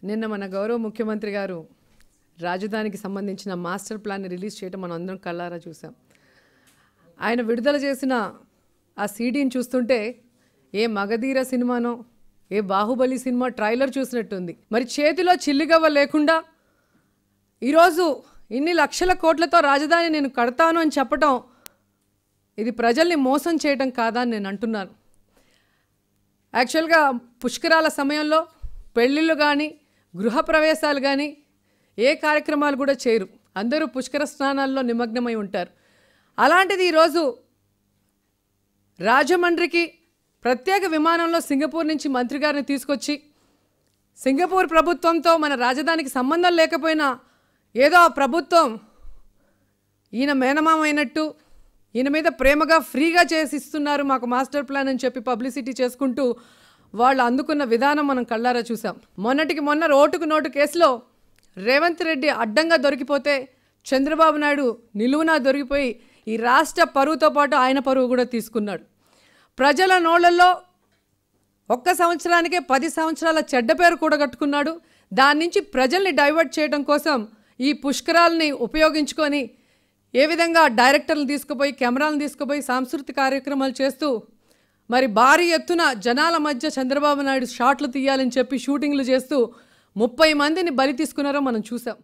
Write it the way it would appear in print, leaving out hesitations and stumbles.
నిన్న మన గౌరవ ముఖ్యమంత్రి గారు రాజధానికి సంబంధించిన మాస్టర్ ప్లాన్ రిలీజ్ చేయడం మనం అందరం కళ్ళారా చూసాం. ఆయన విడుదల చేసిన ఆ సీడీని చూస్తుంటే ఏ మగధీర సినిమానో ఏ బాహుబలి సినిమా ట్రైలర్ చూసినట్టుంది. మరి చేతిలో చిల్లిగవ్వ లేకుండా ఈరోజు ఇన్ని లక్షల కోట్లతో రాజధాని నేను కడతాను అని చెప్పటం ఇది ప్రజల్ని మోసం చేయడం కాదా అని నేను అంటున్నాను. యాక్చువల్గా పుష్కరాల సమయంలో పెళ్ళిళ్ళు కానీ గృహప్రవేశాలు కానీ ఏ కార్యక్రమాలు కూడా చేయరు. అందరూ పుష్కర స్నానాల్లో నిమగ్నమై ఉంటారు. అలాంటిది ఈరోజు రాజమండ్రికి ప్రత్యేక విమానంలో సింగపూర్ నుంచి మంత్రి గారిని తీసుకొచ్చి సింగపూర్ ప్రభుత్వంతో మన రాజధానికి సంబంధం లేకపోయినా ఏదో ఆ ప్రభుత్వం ఈయన మేనమామ అయినట్టు ఈయన మీద ప్రేమగా ఫ్రీగా చేసిస్తున్నారు మాకు మాస్టర్ ప్లాన్ అని చెప్పి పబ్లిసిటీ చేసుకుంటూ వాళ్ళు అందుకున్న విధానం మనం కళ్ళారా చూసాం. మొన్నటికి మొన్న ఓటుకు నోటు కేసులో రేవంత్ రెడ్డి అడ్డంగా దొరికిపోతే చంద్రబాబు నాయుడు నిలువునా దొరికిపోయి ఈ రాష్ట్ర పరువుతో పాటు ఆయన పరువు కూడా తీసుకున్నాడు. ప్రజల నోళ్లలో ఒక్క సంవత్సరానికే 10 సంవత్సరాల చెడ్డ పేరు కూడా కట్టుకున్నాడు. దాని నుంచి ప్రజల్ని డైవర్ట్ చేయడం కోసం ఈ పుష్కరాలని ఉపయోగించుకొని ఏ విధంగా డైరెక్టర్లు తీసుకుపోయి కెమెరాలను తీసుకుపోయి సాంస్కృతిక కార్యక్రమాలు చేస్తూ మరి భారీ ఎత్తున జనాల మధ్య చంద్రబాబు నాయుడు షాట్లు తీయాలని చెప్పి షూటింగ్లు చేస్తూ 30 మందిని బలి తీసుకున్నారో మనం చూసాం.